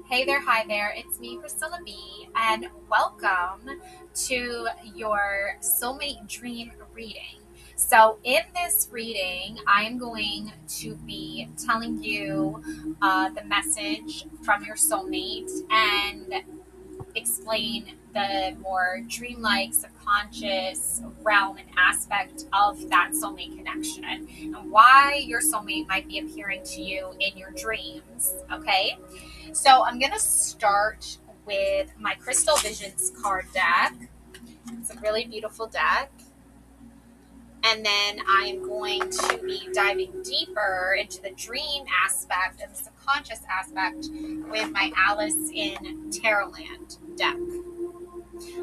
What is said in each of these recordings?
Hey there, hi there, it's me, Priscilla B, and welcome to your soulmate dream reading. So, in this reading, I am going to be telling you the message from your soulmate and explain the more dreamlike, subconscious realm and aspect of that soulmate connection and why your soulmate might be appearing to you in your dreams. Okay, so I'm going to start with my Crystal Visions card deck. It's a really beautiful deck. And then I'm going to be diving deeper into the dream aspect and the subconscious aspect with my Alice in Tarotland deck.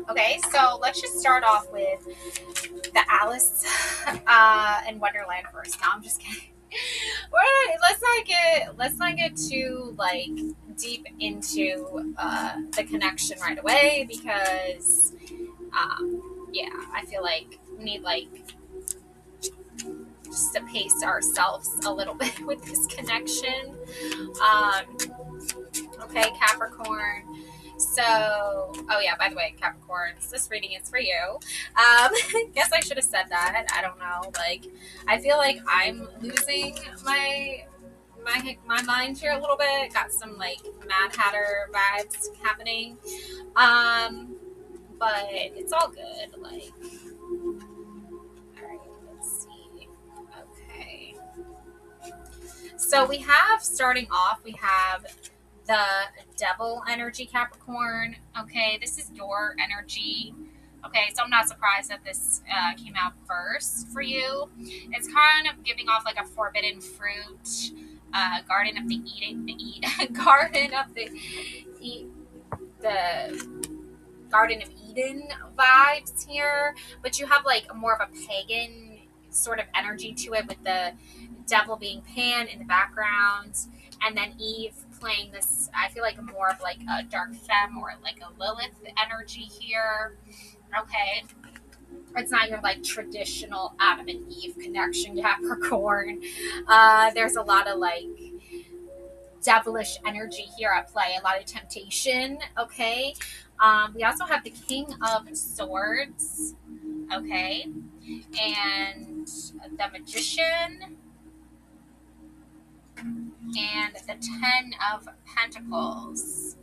Okay, so let's just start off with the Alice in Wonderland first. No, I'm just kidding. Let's not get too like deep into the connection right away because yeah, I feel like we need like just to pace ourselves a little bit with this connection. Okay, Capricorn. So, oh yeah, by the way, Capricorns, this reading is for you. Guess I should have said that. I don't know. Like, I feel like I'm losing my mind here a little bit. Got some like Mad Hatter vibes happening. But it's all good. Like, all right, let's see. Okay. So we have, starting off, we have the Devil energy, Capricorn. Okay, this is your energy. Okay, so I'm not surprised that this came out first for you. It's kind of giving off like a forbidden fruit, garden of the garden of the Garden of Eden vibes here, but you have like more of a pagan sort of energy to it, with the devil being Pan in the background, and then Eve playing this, I feel like more of like a dark femme or like a Lilith energy here. Okay, it's not your like traditional Adam and Eve connection, Capricorn. There's a lot of like devilish energy here at play, a lot of temptation. Okay, we also have the King of Swords. Okay, and the Magician and the Ten of Pentacles.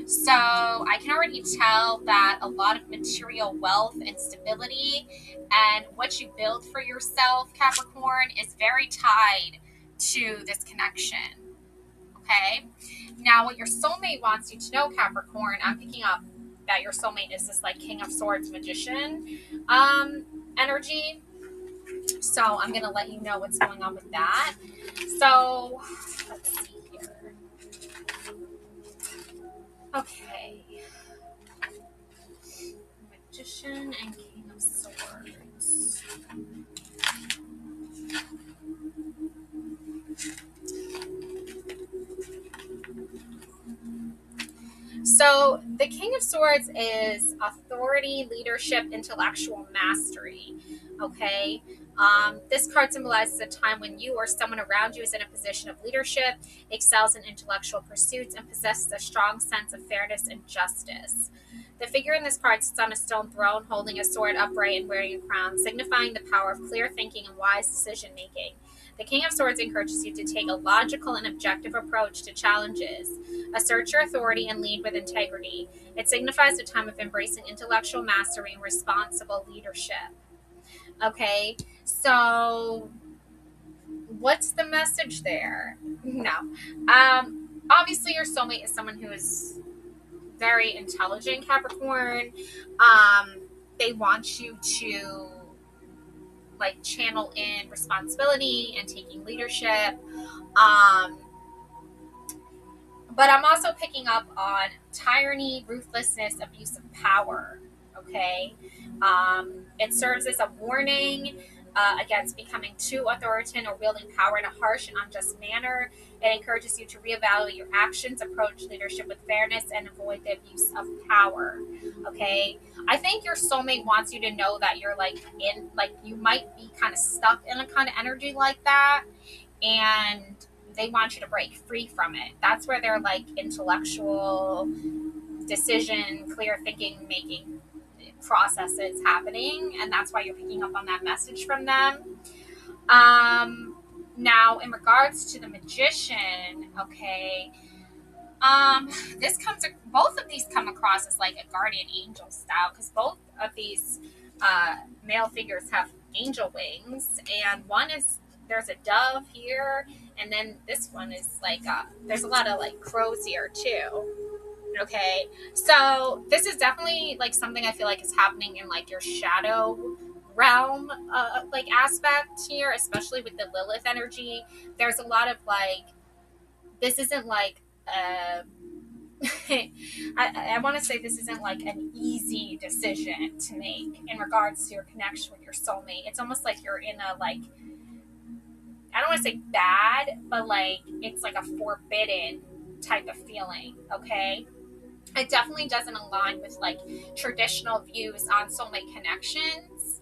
So I can already tell that a lot of material wealth and stability and what you build for yourself, Capricorn, is very tied to this connection. Okay? Now, what your soulmate wants you to know, Capricorn, I'm picking up that your soulmate is this like King of Swords Magician energy. So I'm going to let you know what's going on with that. So let's see here. Okay. Magician and King of Swords. So the King of Swords is authority, leadership, intellectual mastery. Okay. This card symbolizes a time when you or someone around you is in a position of leadership, excels in intellectual pursuits, and possesses a strong sense of fairness and justice. The figure in this card sits on a stone throne, holding a sword upright and wearing a crown, signifying the power of clear thinking and wise decision making. The King of Swords encourages you to take a logical and objective approach to challenges, assert your authority, and lead with integrity. It signifies a time of embracing intellectual mastery and responsible leadership. Okay, so what's the message there? No. Obviously, your soulmate is someone who is very intelligent, Capricorn. They want you to like channel in responsibility and taking leadership. But I'm also picking up on tyranny, ruthlessness, abuse of power. Okay. It serves as a warning against becoming too authoritarian or wielding power in a harsh and unjust manner. It encourages you to reevaluate your actions, approach leadership with fairness, and avoid the abuse of power. Okay. I think your soulmate wants you to know that you're like you might be kind of stuck in a kind of energy like that. And they want you to break free from it. That's where their like intellectual decision, clear thinking making process is happening, and that's why you're picking up on that message from them. Now in regards to the magician, okay, this comes, both of these come across as like a guardian angel style, because both of these male figures have angel wings, and one is, there's a dove here, and then this one is like there's a lot of like crows here too. Okay, so this is definitely like something I feel like is happening in like your shadow realm like aspect here, especially with the Lilith energy. There's a lot of like, this isn't like I want to say this isn't like an easy decision to make in regards to your connection with your soulmate. It's almost like you're in a like, I don't want to say bad, but like it's like a forbidden type of feeling. Okay, it definitely doesn't align with like traditional views on soulmate connections.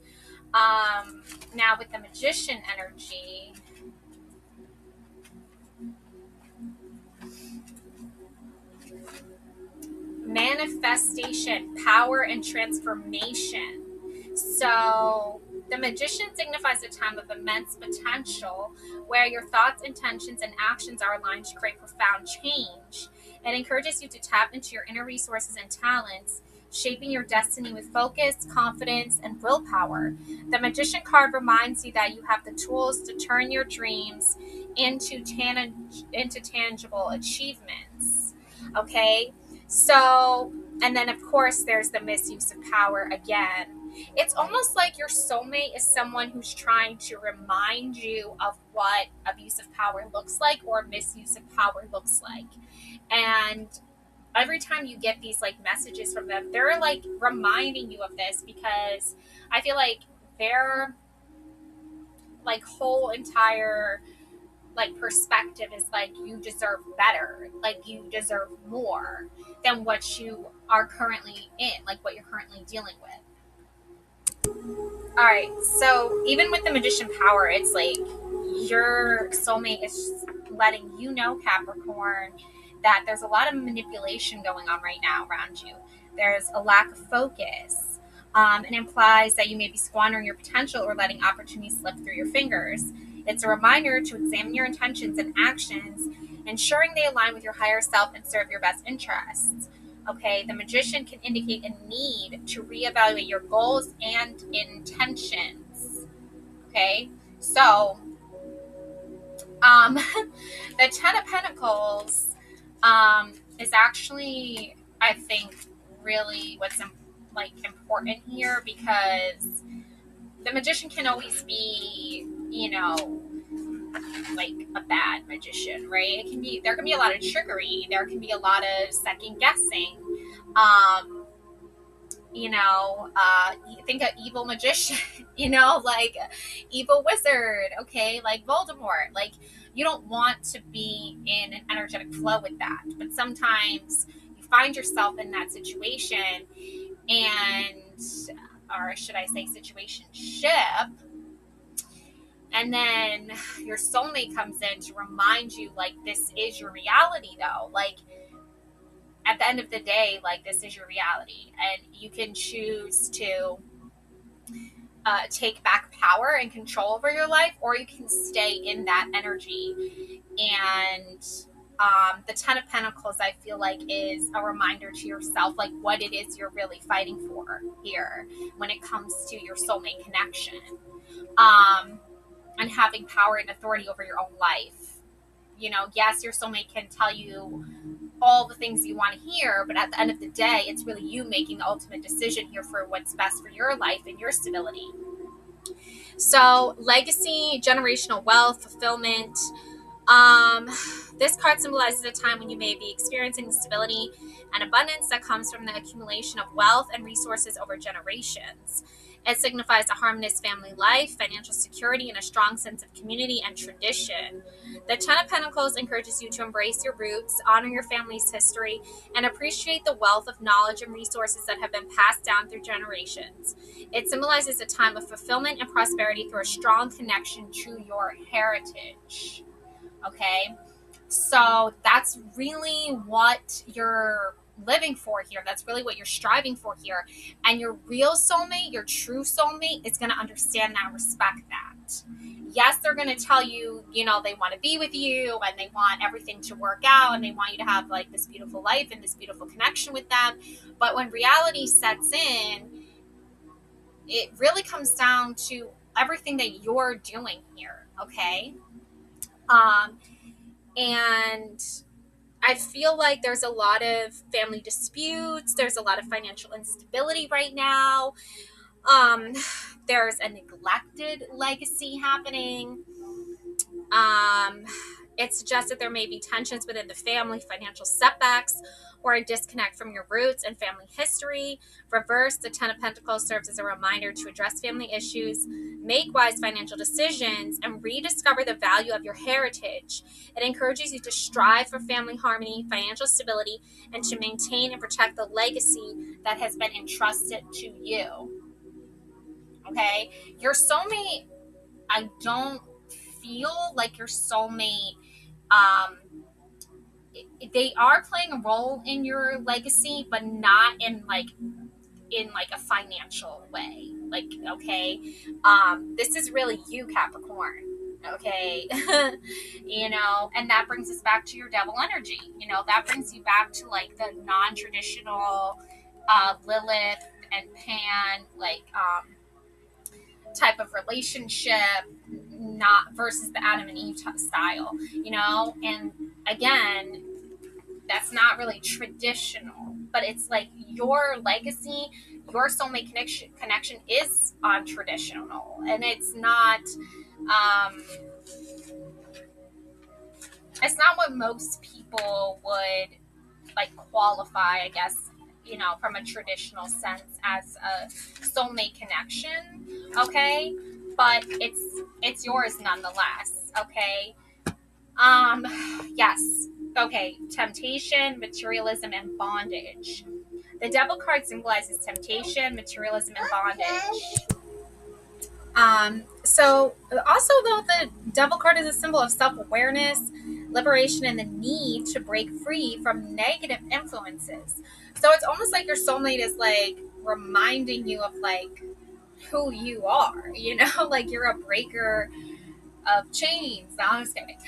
Now with the magician energy, manifestation, power, and transformation. So the magician signifies a time of immense potential where your thoughts, intentions, and actions are aligned to create profound change. It encourages you to tap into your inner resources and talents, shaping your destiny with focus, confidence, and willpower. The magician card reminds you that you have the tools to turn your dreams into tangible achievements. Okay? So, and then of course there's the misuse of power again. It's almost like your soulmate is someone who's trying to remind you of what abusive power looks like or misuse of power looks like. And every time you get these like messages from them, they're like reminding you of this, because I feel like their like whole entire like perspective is like, you deserve better, like you deserve more than what you are currently in, like what you're currently dealing with. All right, so even with the magician power, it's like your soulmate is letting you know, Capricorn, that there's a lot of manipulation going on right now around you. There's a lack of focus. It implies that you may be squandering your potential or letting opportunities slip through your fingers. It's a reminder to examine your intentions and actions, ensuring they align with your higher self and serve your best interests. Okay, the magician can indicate a need to reevaluate your goals and intentions. Okay, so the Ten of Pentacles is actually, I think, really what's like important here, because the magician can always be, you know, like a bad magician, right? It can be, there can be a lot of trickery, there can be a lot of second guessing. Think of evil magician, like evil wizard, okay, like Voldemort. Like, you don't want to be in an energetic flow with that, but sometimes you find yourself in that situation, and, or should I say situationship, and then your soulmate comes in to remind you, like, this is your reality, though. Like, at the end of the day, like, this is your reality. And you can choose to take back power and control over your life, or you can stay in that energy. And the Ten of Pentacles, I feel like, is a reminder to yourself, like, what it is you're really fighting for here when it comes to your soulmate connection. And having power and authority over your own life. Yes, your soulmate can tell you all the things you want to hear, but at the end of the day, it's really you making the ultimate decision here for what's best for your life and your stability. So, legacy, generational wealth, fulfillment. This card symbolizes a time when you may be experiencing the stability and abundance that comes from the accumulation of wealth and resources over generations. It signifies a harmonious family life, financial security, and a strong sense of community and tradition. The Ten of Pentacles encourages you to embrace your roots, honor your family's history, and appreciate the wealth of knowledge and resources that have been passed down through generations. It symbolizes a time of fulfillment and prosperity through a strong connection to your heritage. Okay. So that's really what you're living for here. That's really what you're striving for here. And your real soulmate, your true soulmate, is going to understand that and respect that. Yes, they're going to tell you, you know, they want to be with you and they want everything to work out and they want you to have like this beautiful life and this beautiful connection with them. But when reality sets in, it really comes down to everything that you're doing here. Okay. And I feel like there's a lot of family disputes. There's a lot of financial instability right now. Um, there's a neglected legacy happening. It suggests that there may be tensions within the family, financial setbacks, or a disconnect from your roots and family history. Reverse, the Ten of Pentacles serves as a reminder to address family issues, make wise financial decisions, and rediscover the value of your heritage. It encourages you to strive for family harmony, financial stability, and to maintain and protect the legacy that has been entrusted to you. Okay? Your soulmate, I don't feel like your soulmate, they are playing a role in your legacy, but not in like a financial way. Like, okay, this is really you, Capricorn. Okay. You know, and that brings us back to your devil energy. You know, that brings you back to like the non-traditional Lilith and Pan, like type of relationship, not versus the Adam and Eve style, you know. And again, that's not really traditional, but it's like your legacy, your soulmate connection is traditional, and it's not what most people would like qualify, I guess, you know, from a traditional sense as a soulmate connection. Okay, but it's yours nonetheless. Okay. Yes. Okay, temptation, materialism, and bondage. The devil card symbolizes temptation, materialism, and bondage. So also though, the devil card is a symbol of self-awareness, liberation, and the need to break free from negative influences. So it's almost like your soulmate is like reminding you of like who you are, you know, like you're a breaker of chains. No, I'm just kidding.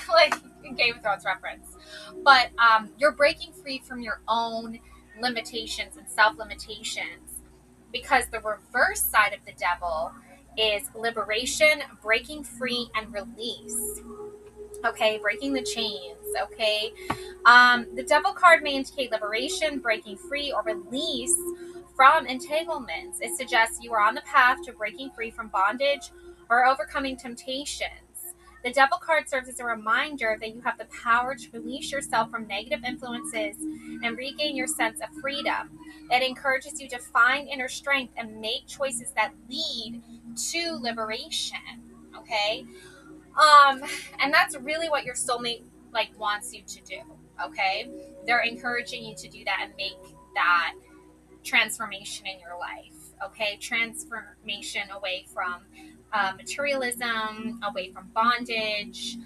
Like Game of Thrones reference. But you're breaking free from your own limitations and self-limitations, because the reverse side of the devil is liberation, breaking free, and release. Okay, breaking the chains. Okay. The devil card may indicate liberation, breaking free, or release from entanglements. It suggests you are on the path to breaking free from bondage or overcoming temptations. The devil card serves as a reminder that you have the power to release yourself from negative influences and regain your sense of freedom. It encourages you to find inner strength and make choices that lead to liberation. Okay? And that's really what your soulmate like wants you to do. Okay? They're encouraging you to do that and make that transformation in your life. Okay? Transformation away from materialism, away from bondage,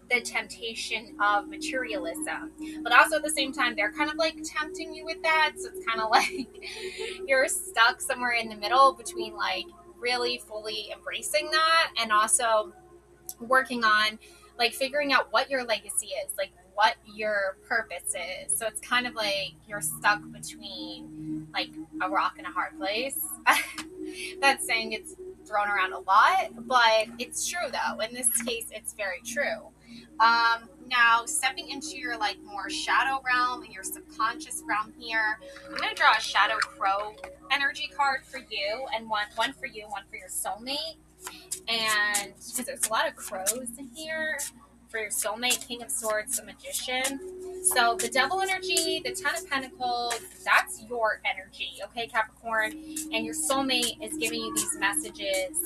the temptation of materialism. But also at the same time, they're kind of like tempting you with that. So it's kind of like you're stuck somewhere in the middle between like really fully embracing that and also working on like figuring out what your legacy is, like what your purpose is. So it's kind of like you're stuck between like a rock and a hard place. That saying gets thrown around a lot, but it's true though. In this case, it's very true. Now stepping into your like more shadow realm and your subconscious realm here, I'm going to draw a shadow crow energy card for you, and one for you, one for your soulmate. And because there's a lot of crows in here for your soulmate, King of Swords, the Magician. So the devil energy, the Ten of Pentacles, that's your energy, okay, Capricorn? And your soulmate is giving you these messages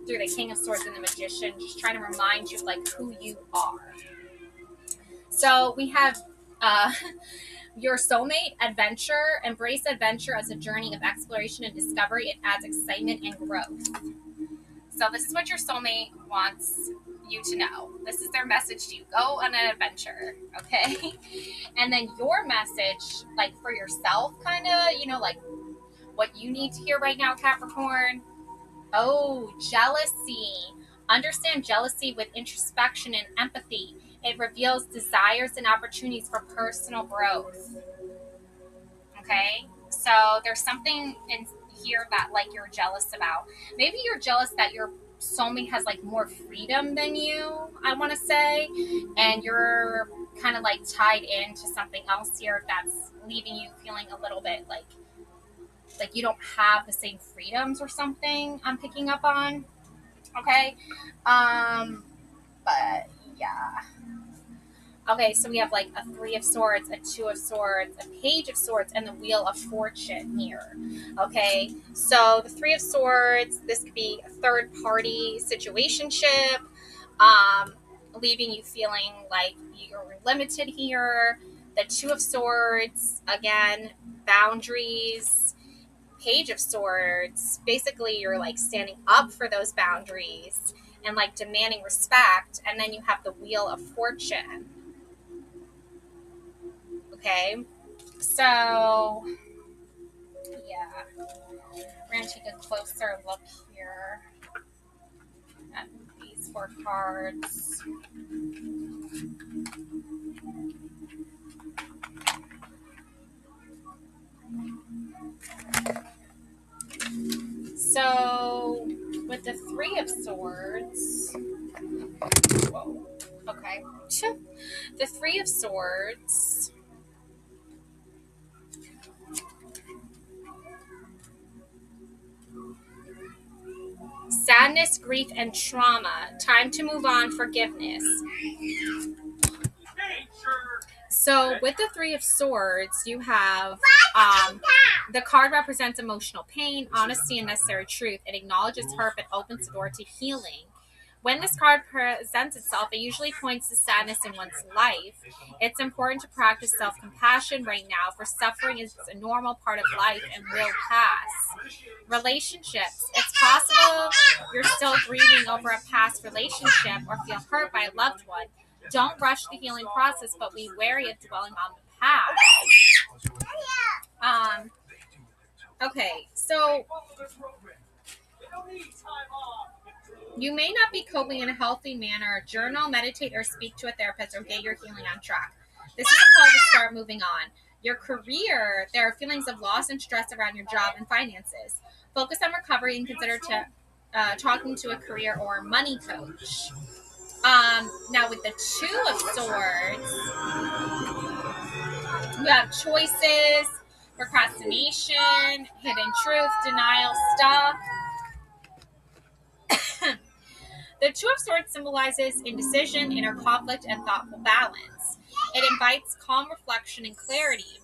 through the King of Swords and the Magician, just trying to remind you of like who you are. So we have your soulmate, adventure. Embrace adventure as a journey of exploration and discovery. It adds excitement and growth. So this is what your soulmate wants you to know. This is their message to you. Go on an adventure, okay? And then your message, like for yourself, kind of, like what you need to hear right now, Capricorn. Oh, jealousy. Understand jealousy with introspection and empathy. It reveals desires and opportunities for personal growth. Okay? So there's something in here that like you're jealous about. Maybe you're jealous that your soulmate has like more freedom than you, I want to say, and you're kind of like tied into something else here that's leaving you feeling a little bit like you don't have the same freedoms or something. I'm picking up on. Okay. But yeah. Okay, so we have like a 3 of Swords, a 2 of Swords, a Page of Swords, and the Wheel of Fortune here. Okay, so the 3 of Swords, this could be a third-party situationship, leaving you feeling like you're limited here. The 2 of Swords, again, boundaries. Page of Swords, basically you're like standing up for those boundaries and like demanding respect. And then you have the Wheel of Fortune. Okay, so yeah, we're going to take a closer look here at these 4 cards. So with the 3 of Swords, whoa, okay, the 3 of Swords, sadness, grief, and trauma. Time to move on, forgiveness. So with the 3 of Swords, you have the card represents emotional pain, honesty, and necessary truth. It acknowledges hurt but opens the door to healing. When this card presents itself, it usually points to sadness in one's life. It's important to practice self-compassion right now, for suffering is a normal part of life and will pass. Relationships. It's possible you're still grieving over a past relationship or feel hurt by a loved one. Don't rush the healing process, but be wary of dwelling on the past. Okay, so you may not be coping in a healthy manner. Journal, meditate, or speak to a therapist or get your healing on track. This is a call to start moving on. Your career, there are feelings of loss and stress around your job and finances. Focus on recovery and consider talking to a career or money coach. Now with the 2 of Swords, you have choices, procrastination, hidden truth, denial, stuck. The 2 of Swords symbolizes indecision, inner conflict, and thoughtful balance. It invites calm reflection and clarity.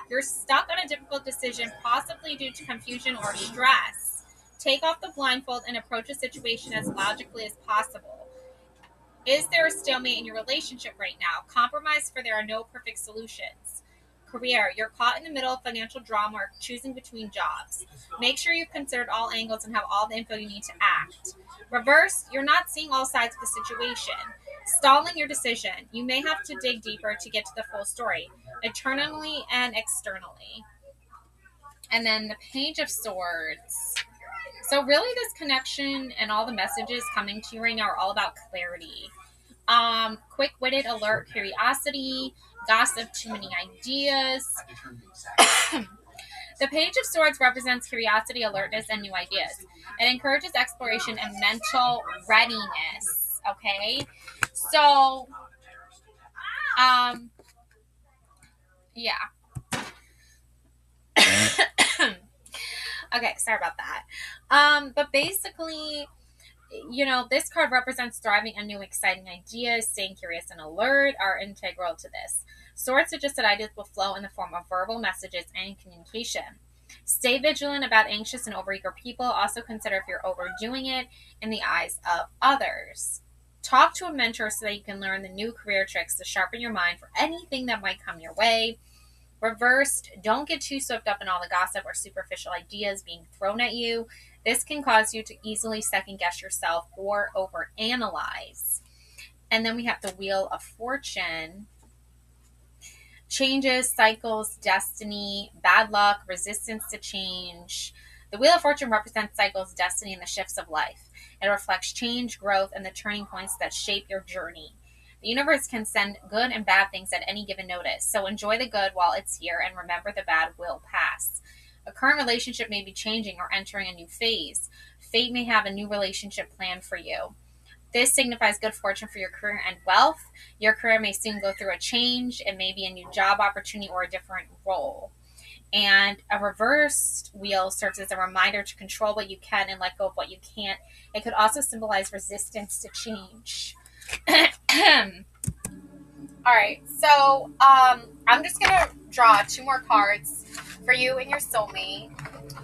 You're stuck on a difficult decision, possibly due to confusion or stress. Take off the blindfold and approach a situation as logically as possible. Is there a stalemate in your relationship right now? Compromise, for there are no perfect solutions. Career, you're caught in the middle of financial drama or choosing between jobs. Make sure you've considered all angles and have all the info you need to act. Reverse, you're not seeing all sides of the situation. Stalling your decision. You may have to dig deeper to get to the full story, internally and externally. And then the Page of Swords. So really this connection and all the messages coming to you right now are all about clarity. Quick-witted, alert, curiosity, gossip, too many ideas. The Page of Swords represents curiosity, alertness, and new ideas. It encourages exploration and mental readiness. Okay? So, yeah. Okay, sorry about that. But basically, this card represents thriving on new exciting ideas. Staying curious and alert are integral to this. Swords suggest that ideas will flow in the form of verbal messages and communication. Stay vigilant about anxious and overeager people. Also consider if you're overdoing it in the eyes of others. Talk to a mentor so that you can learn the new career tricks to sharpen your mind for anything that might come your way. Reversed, don't get too swept up in all the gossip or superficial ideas being thrown at you. This can cause you to easily second guess yourself or overanalyze. And then we have the Wheel of Fortune. Changes, cycles, destiny, bad luck, resistance to change. The Wheel of Fortune represents cycles, destiny, and the shifts of life. It reflects change, growth, and the turning points that shape your journey. The universe can send good and bad things at any given notice, so enjoy the good while it's here and remember the bad will pass. A current relationship may be changing or entering a new phase. Fate may have a new relationship planned for you. This signifies good fortune for your career and wealth. Your career may soon go through a change. It may be a new job opportunity or a different role. And a reversed wheel serves as a reminder to control what you can and let go of what you can't. It could also symbolize resistance to change. All right, so I'm just going to draw 2 more cards for you and your soulmate.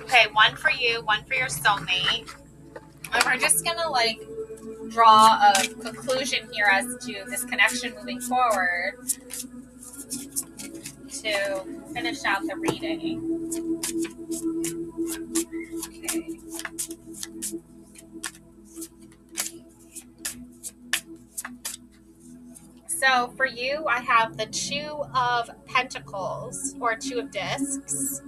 Okay, one for you, one for your soulmate. And we're just going to like draw a conclusion here as to this connection moving forward to finish out the reading. Okay. So for you, I have the 2 of Pentacles or 2 of Discs.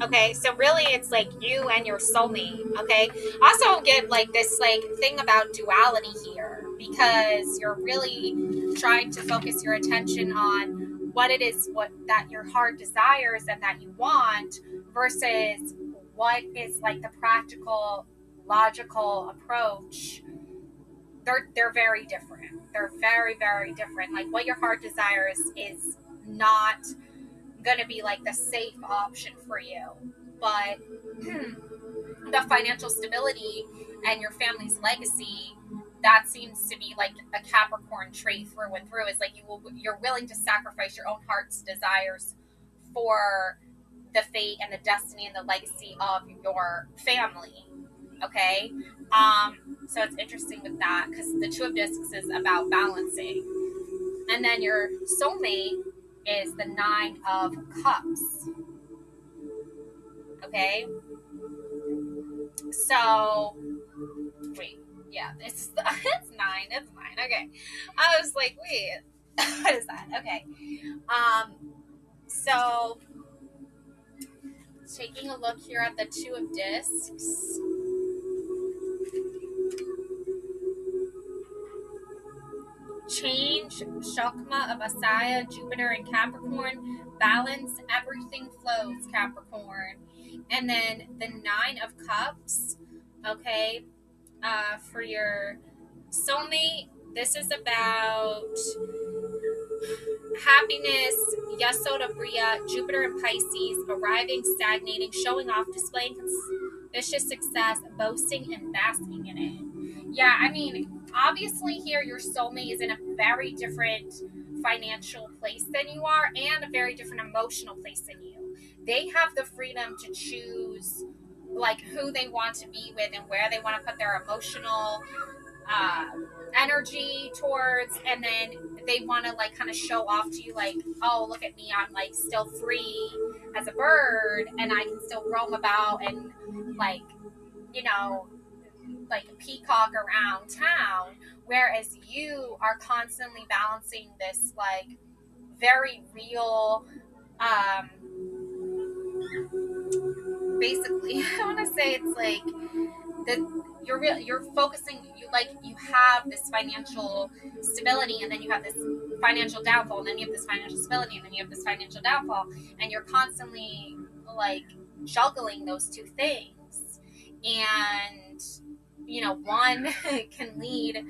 Okay, so really it's like you and your soulmate. Okay, also get like this like thing about duality here, because you're really trying to focus your attention on what it is that your heart desires and that you want versus what is like the practical, logical approach. They're very different. They're very, very different. Like what your heart desires is not going to be like the safe option for you, but the financial stability and your family's legacy, that seems to be like a Capricorn trait through and through. Is like you're willing to sacrifice your own heart's desires for the fate and the destiny and the legacy of your family. Okay, so it's interesting with that because the 2 of Discs is about balancing, and then your soulmate is the 9 of Cups. Okay, so wait, yeah, it's 9. It's 9. Okay, I was like, wait, what is that? Okay, so taking a look here at the 2 of Discs. Change, Shakma of Asaya, Jupiter and Capricorn, balance, everything flows, Capricorn. And then the 9 of Cups, okay, for your soulmate, this is about happiness, Yasoda Bria, Jupiter and Pisces, arriving, stagnating, showing off, displaying conspicuous success, boasting, and basking in it. Yeah, I mean, obviously here your soulmate is in a very different financial place than you are and a very different emotional place than you. They have the freedom to choose like who they want to be with and where they want to put their emotional energy towards, and then they want to like kind of show off to you like, oh, look at me, I'm like still free as a bird and I can still roam about and like, you know, like a peacock around town, whereas you are constantly balancing this like very real basically I want to say it's like the you're focusing, you have this financial stability and then you have this financial downfall and then you have this financial stability and then you have this financial downfall, and you're constantly like juggling those 2 things, and you know, one can lead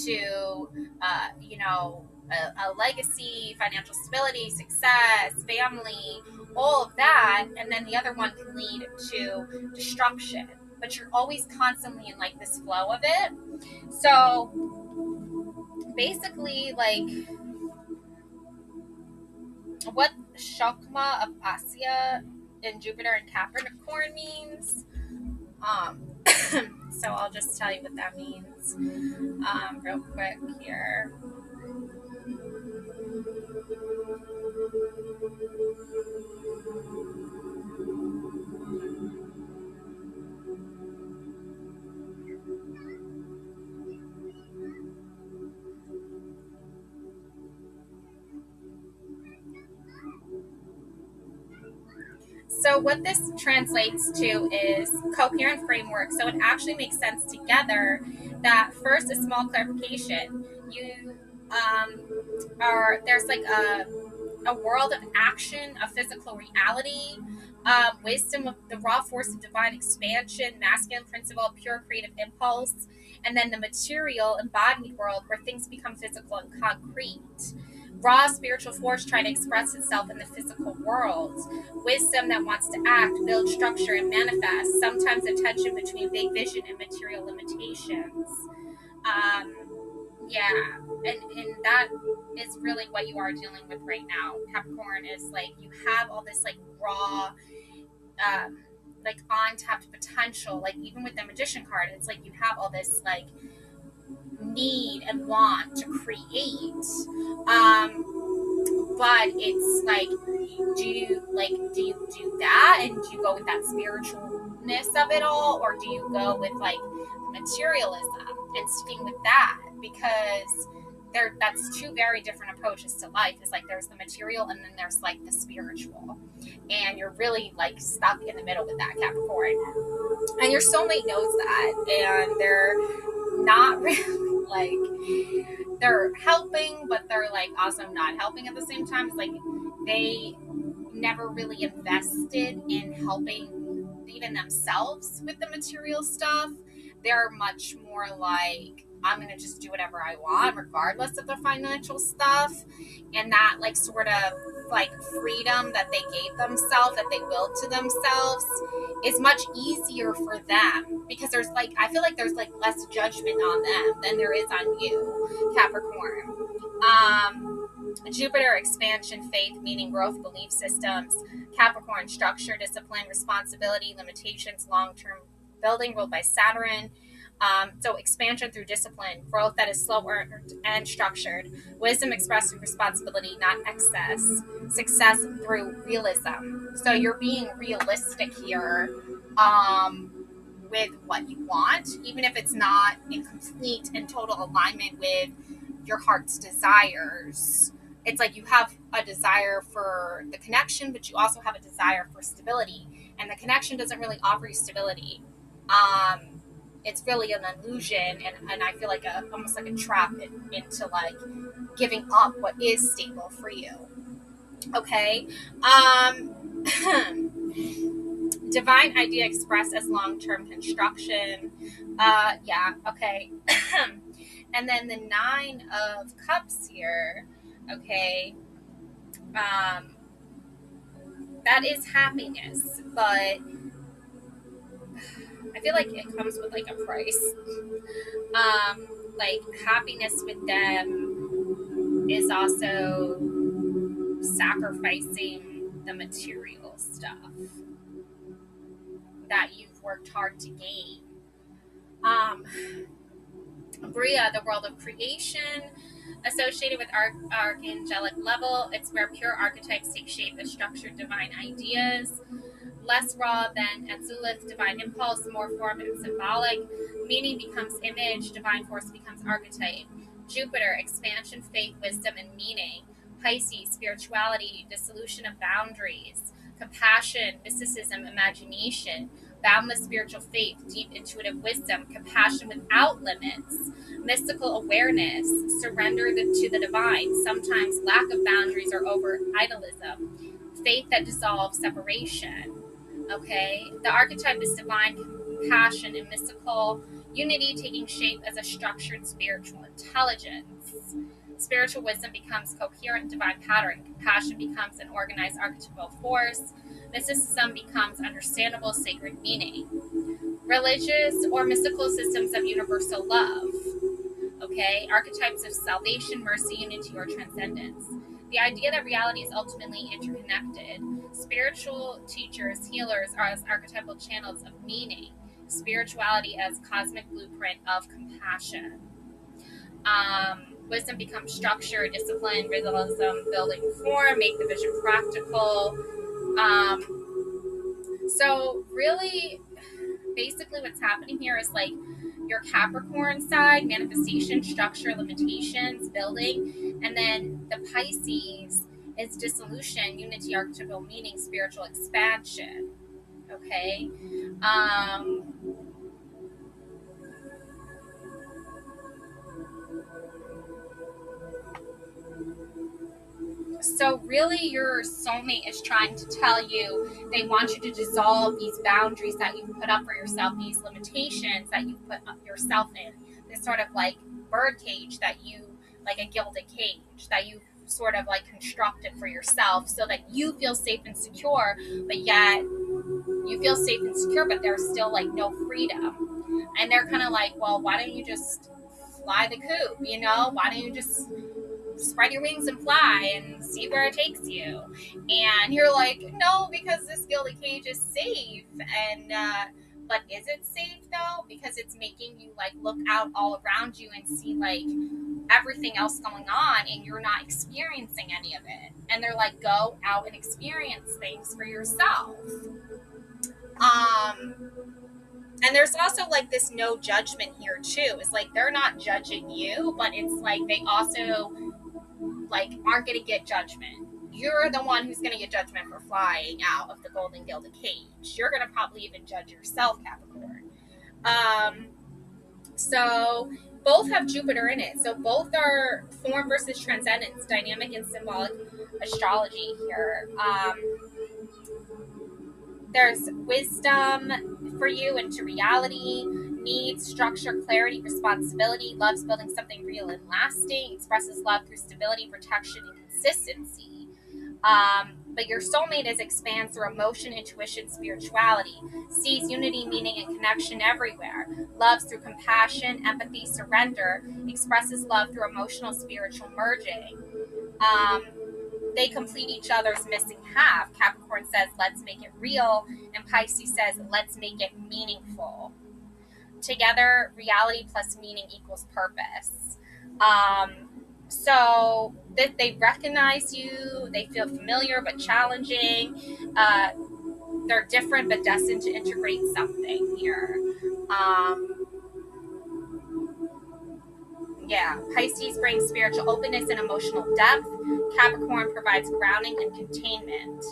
to a legacy, financial stability, success, family, all of that, and then the other one can lead to destruction. But you're always constantly in like this flow of it. So basically, like what Shakma of Asya in Jupiter and Capricorn means. So I'll just tell you what that means real quick here. So what this translates to is coherent framework. So it actually makes sense together that first, a small clarification. You there's like a world of action, a physical reality, wisdom of the raw force of divine expansion, masculine principle, pure creative impulse, and then the material embodied world where things become physical and concrete. Raw spiritual force trying to express itself in the physical world. Wisdom that wants to act, build structure, and manifest. Sometimes a tension between big vision and material limitations. Yeah, and that is really what you are dealing with right now. Capricorn is like you have all this like raw, like untapped potential. Like even with the Magician card, it's like you have all this like need and want to create. But it's like, do you do that, and do you go with that spiritualness of it all, or do you go with like materialism and sticking with that? Because that's two very different approaches to life. Is like there's the material and then there's like the spiritual, and you're really like stuck in the middle with that, Capricorn. And your soulmate knows that, and they're not really like, they're helping, but they're like also not helping at the same time. It's like they never really invested in helping even themselves with the material stuff. They're much more like, I'm going to just do whatever I want regardless of the financial stuff. And that like sort of like freedom that they gave themselves, that they willed to themselves, is much easier for them, because there's like, I feel like there's like less judgment on them than there is on you, Capricorn. Jupiter, expansion, faith, meaning, growth, belief systems. Capricorn, structure, discipline, responsibility, limitations, long-term building, ruled by Saturn. So expansion through discipline, growth that is slow and structured, wisdom expressed through responsibility, not excess, success through realism. So you're being realistic here with what you want, even if it's not in complete and total alignment with your heart's desires. It's like you have a desire for the connection, but you also have a desire for stability. And the connection doesn't really offer you stability. It's really an illusion, and I feel like almost like a trap into like giving up what is stable for you. Okay. Divine idea expressed as long-term construction. Yeah, okay. And then the 9 of Cups here, okay, that is happiness, but I feel like it comes with like a price. Like happiness with them is also sacrificing the material stuff that you've worked hard to gain. Bria, the world of creation, associated with archangelic level. It's where pure archetypes take shape as structured divine ideas. Less raw than Azulith, divine impulse, more formed and symbolic. Meaning becomes image, divine force becomes archetype. Jupiter, expansion, faith, wisdom, and meaning. Pisces, spirituality, dissolution of boundaries. Compassion, mysticism, imagination. Boundless spiritual faith, deep intuitive wisdom, compassion without limits, mystical awareness, surrender to the divine, sometimes lack of boundaries or over idealism, faith that dissolves separation. Okay, the archetype is divine compassion and mystical unity taking shape as a structured spiritual intelligence. Spiritual wisdom becomes coherent divine pattern. Compassion becomes an organized archetypal force. Mysticism becomes understandable sacred meaning. Religious or mystical systems of universal love. Okay, archetypes of salvation, mercy, unity, or transcendence. The idea that reality is ultimately interconnected. Spiritual teachers, healers are as archetypal channels of meaning. Spirituality as cosmic blueprint of compassion. Wisdom becomes structure, discipline, realism, building form, make the vision practical. So really, basically what's happening here is like your Capricorn side, manifestation, structure, limitations, building, and then the Pisces is dissolution, unity, archetypal meaning, spiritual expansion. Okay. So really your soulmate is trying to tell you they want you to dissolve these boundaries that you've put up for yourself, these limitations that you've put up yourself in, this sort of like bird cage that you, like a gilded cage that you sort of like constructed for yourself so that you feel safe and secure, but yet you feel safe and secure, but there's still like no freedom. And they're kind of like, well, why don't you just fly the coop? Why don't you just spread your wings and fly and see where it takes you? And you're like, no, because this gilded cage is safe. And but is it safe though? Because it's making you like look out all around you and see like everything else going on, and you're not experiencing any of it. And they're like, go out and experience things for yourself. And there's also like this no judgment here too. It's like they're not judging you, but it's like they also like aren't going to get judgment. You're the one who's going to get judgment for flying out of the golden gilded cage. You're going to probably even judge yourself, Capricorn. So both have Jupiter in it. So both are form versus transcendence, dynamic and symbolic astrology here. There's wisdom for you into reality, needs, structure, clarity, responsibility, loves building something real and lasting, expresses love through stability, protection, and consistency. But your soulmate expands through emotion, intuition, spirituality, sees unity, meaning, and connection everywhere, loves through compassion, empathy, surrender, expresses love through emotional, spiritual merging. They complete each other's missing half. Capricorn says, let's make it real. And Pisces says, let's make it meaningful. Together, reality plus meaning equals purpose. So that they recognize you, they feel familiar but challenging. They're different but destined to integrate something here. Pisces brings spiritual openness and emotional depth. Capricorn provides grounding and containment.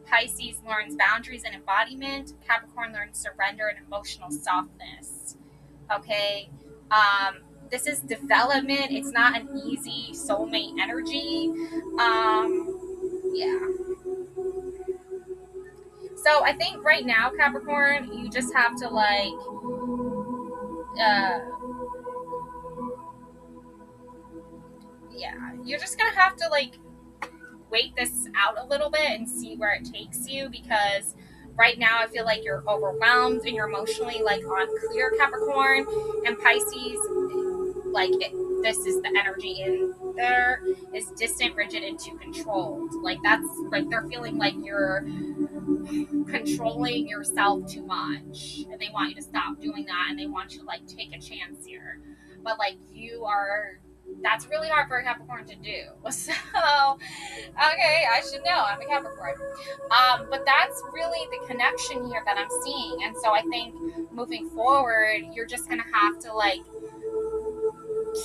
Pisces learns boundaries and embodiment. Capricorn learns surrender and emotional softness. Okay. This is development. It's not an easy soulmate energy. So I think right now, Capricorn, you just have to like, you're just gonna have to like wait this out a little bit and see where it takes you, because right now I feel like you're overwhelmed and you're emotionally like unclear, Capricorn. And Pisces, like this is the energy in there, is distant, rigid, and too controlled. Like that's like they're feeling like you're controlling yourself too much, and they want you to stop doing that, and they want you to like take a chance here. But like that's really hard for a Capricorn to do. So, okay, I should know. I'm a Capricorn. But that's really the connection here that I'm seeing. And so I think moving forward, you're just going to have to like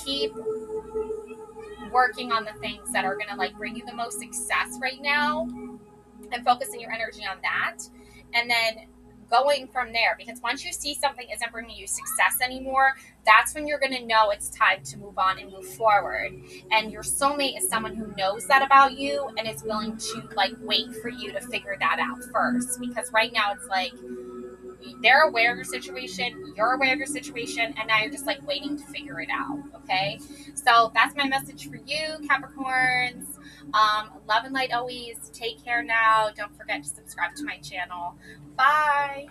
keep working on the things that are going to like bring you the most success right now, and focusing your energy on that. And then going from there, because once you see something isn't bringing you success anymore, that's when you're going to know it's time to move on and move forward. And your soulmate is someone who knows that about you and is willing to like wait for you to figure that out first, because right now it's like they're aware of your situation, you're aware of your situation, and now you're just like waiting to figure it out. Okay, so that's my message for you, Capricorns. Love and light always. Take care now. Don't forget to subscribe to my channel. Bye.